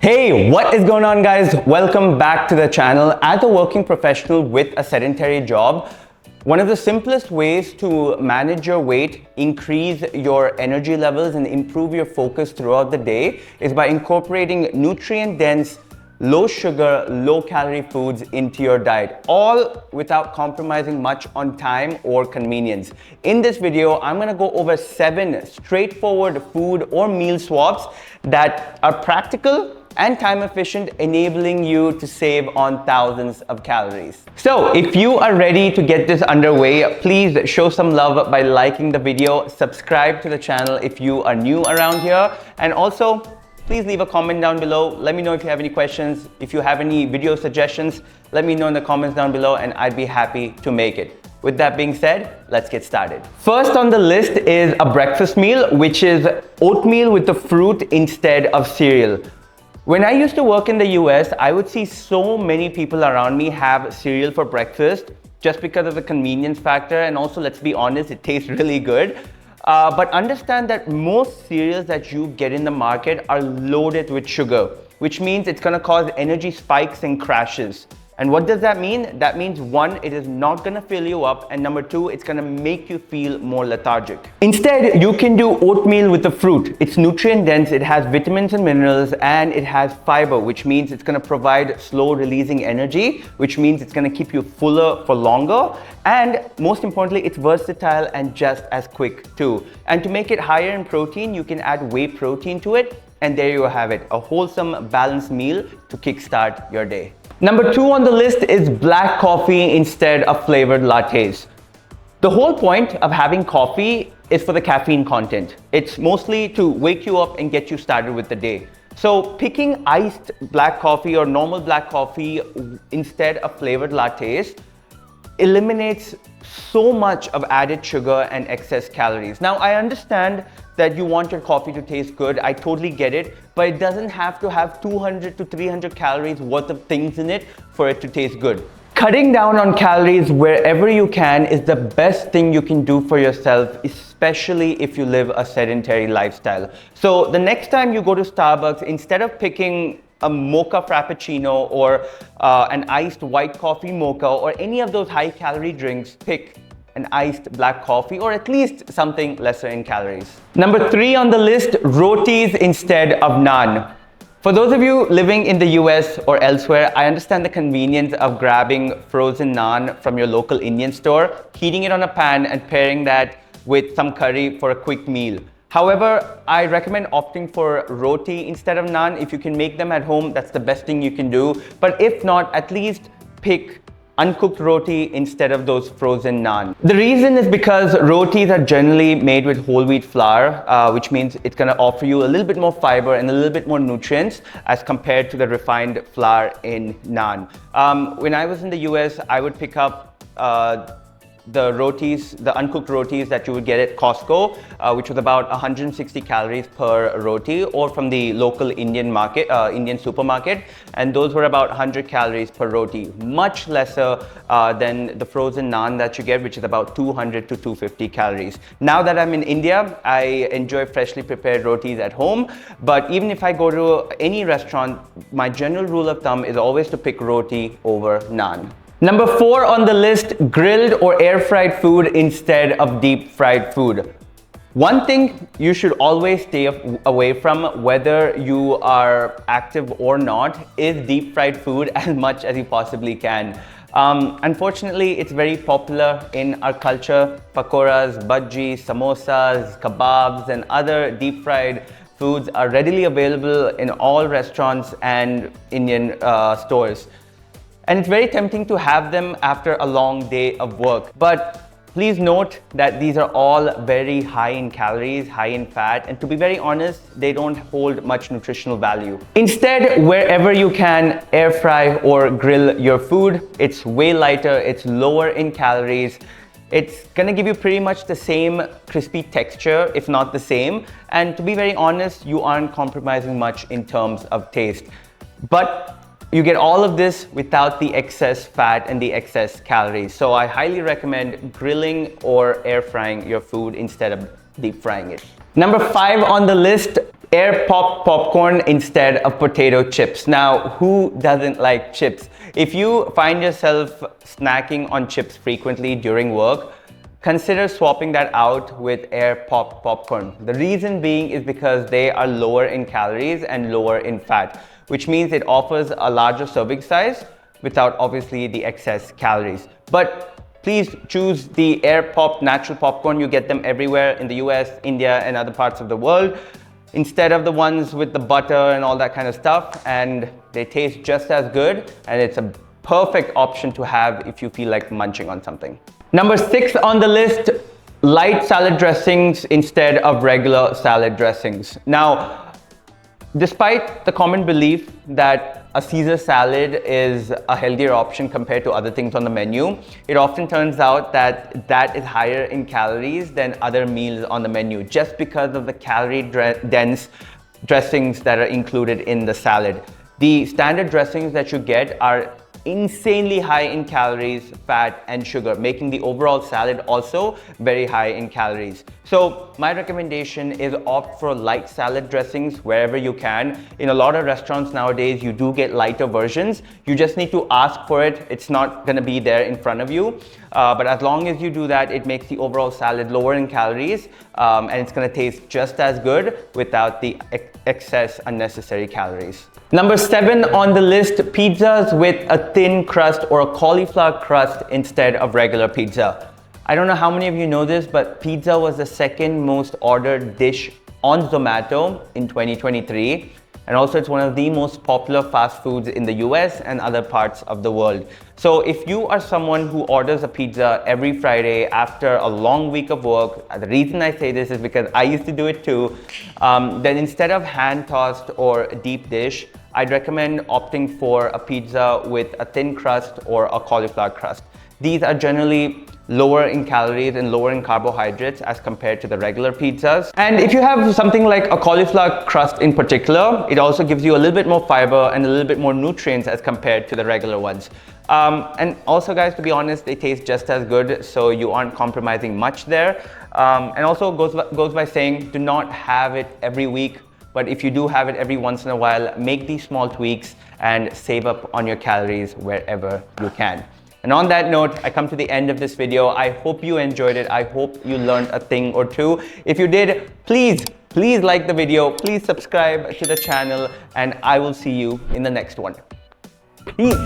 Hey, what is going on, guys? Welcome back to the channel. As a working professional with a sedentary job, one of the simplest ways to manage your weight, increase your energy levels, and improve your focus throughout the day is by incorporating nutrient-dense, low sugar, low calorie foods into your diet, all without compromising much on time or convenience. In this video, I'm gonna go over 7 straightforward food or meal swaps that are practical and time efficient, enabling you to save on thousands of calories. So if you are ready to get this underway, please show some love by liking the video, subscribe to the channel if you are new around here, and also please leave a comment down below. Let me know if you have any questions. If you have any video suggestions, let me know in the comments down below and I'd be happy to make it. With that being said, let's get started. First on the list is a breakfast meal, which is oatmeal with the fruit instead of cereal. When I used to work in the US, I would see so many people around me have cereal for breakfast just because of the convenience factor, and also, let's be honest, it tastes really good. But understand that most cereals that you get in the market are loaded with sugar, which means it's gonna cause energy spikes and crashes. And what does that mean? That means 1, it is not gonna fill you up, and number 2, it's gonna make you feel more lethargic. Instead, you can do oatmeal with the fruit. It's nutrient dense, it has vitamins and minerals, and it has fiber, which means it's gonna provide slow releasing energy, which means it's gonna keep you fuller for longer. And most importantly, it's versatile and just as quick too. And to make it higher in protein, you can add whey protein to it. And there you have it, a wholesome, balanced meal to kickstart your day. Number 2 on the list is black coffee instead of flavored lattes. The whole point of having coffee is for the caffeine content. It's mostly to wake you up and get you started with the day. So picking iced black coffee or normal black coffee instead of flavored lattes eliminates so much of added sugar and excess calories. Now, I understand that you want your coffee to taste good. I totally get it, but it doesn't have to have 200 to 300 calories worth of things in it for it to taste good. Cutting down on calories wherever you can is the best thing you can do for yourself, especially if you live a sedentary lifestyle. So the next time you go to Starbucks, instead of picking a mocha frappuccino or an iced white coffee mocha or any of those high calorie drinks, pick an iced black coffee or at least something lesser in calories. Number 3 on the list, rotis instead of naan. For those of you living in the US or elsewhere, I understand the convenience of grabbing frozen naan from your local Indian store, heating it on a pan and pairing that with some curry for a quick meal. However, I recommend opting for roti instead of naan. If you can make them at home, that's the best thing you can do. But if not, at least pick uncooked roti instead of those frozen naan. The reason is because rotis are generally made with whole wheat flour, which means it's gonna offer you a little bit more fiber and a little bit more nutrients as compared to the refined flour in naan. When I was in the US, I would pick up the rotis, the uncooked rotis that you would get at Costco, which was about 160 calories per roti, or from the local Indian market, Indian supermarket, and those were about 100 calories per roti, much lesser than the frozen naan that you get, which is about 200 to 250 calories. Now that I'm in India, I enjoy freshly prepared rotis at home, but even if I go to any restaurant, my general rule of thumb is always to pick roti over naan. Number 4 on the list, grilled or air fried food instead of deep fried food. One thing you should always stay away from, whether you are active or not, is deep fried food as much as you possibly can. Unfortunately, it's very popular in our culture. Pakoras, bhajis, samosas, kebabs, and other deep fried foods are readily available in all restaurants and Indian stores. And it's very tempting to have them after a long day of work. But please note that these are all very high in calories, high in fat, and to be very honest, they don't hold much nutritional value. Instead, wherever you can, air fry or grill your food. It's way lighter, it's lower in calories. It's gonna give you pretty much the same crispy texture, if not the same. And to be very honest, you aren't compromising much in terms of taste. But you get all of this without the excess fat and the excess calories. So I highly recommend grilling or air frying your food instead of deep frying it. Number 5 on the list, air pop popcorn instead of potato chips. Now, who doesn't like chips? If you find yourself snacking on chips frequently during work, consider swapping that out with air pop popcorn. The reason being is because they are lower in calories and lower in fat, which means it offers a larger serving size without obviously the excess calories. But please choose the air pop natural popcorn. You get them everywhere in the US, India, and other parts of the world, instead of the ones with the butter and all that kind of stuff. And they taste just as good, and it's a perfect option to have if you feel like munching on something. Number 6 on the list, light salad dressings instead of regular salad dressings. Now, despite the common belief that a Caesar salad is a healthier option compared to other things on the menu, it often turns out that that is higher in calories than other meals on the menu, just because of the calorie-dense dressings that are included in the salad. The standard dressings that you get are insanely high in calories, fat, and sugar, making the overall salad also very high in calories. So my recommendation is opt for light salad dressings wherever you can. In a lot of restaurants nowadays, you do get lighter versions. You just need to ask for it. It's not gonna be there in front of you. But as long as you do that, it makes the overall salad lower in calories, and it's gonna taste just as good without the excess unnecessary calories. Number 7 on the list, pizzas with a thin crust or a cauliflower crust instead of regular pizza. I don't know how many of you know this, but pizza was the second most ordered dish on Zomato in 2023. And also it's one of the most popular fast foods in the US and other parts of the world. So if you are someone who orders a pizza every Friday after a long week of work, the reason I say this is because I used to do it too, then instead of hand tossed or deep dish, I'd recommend opting for a pizza with a thin crust or a cauliflower crust. These are generally lower in calories and lower in carbohydrates as compared to the regular pizzas. And if you have something like a cauliflower crust in particular, it also gives you a little bit more fiber and a little bit more nutrients as compared to the regular ones. And also, guys, to be honest, they taste just as good, so you aren't compromising much there. And also goes by saying, do not have it every week, but if you do have it every once in a while, make these small tweaks and save up on your calories wherever you can. And on that note, I come to the end of this video. I hope you enjoyed it. I hope you learned a thing or two. If you did, please like the video, please subscribe to the channel, and I will see you in the next one. Peace.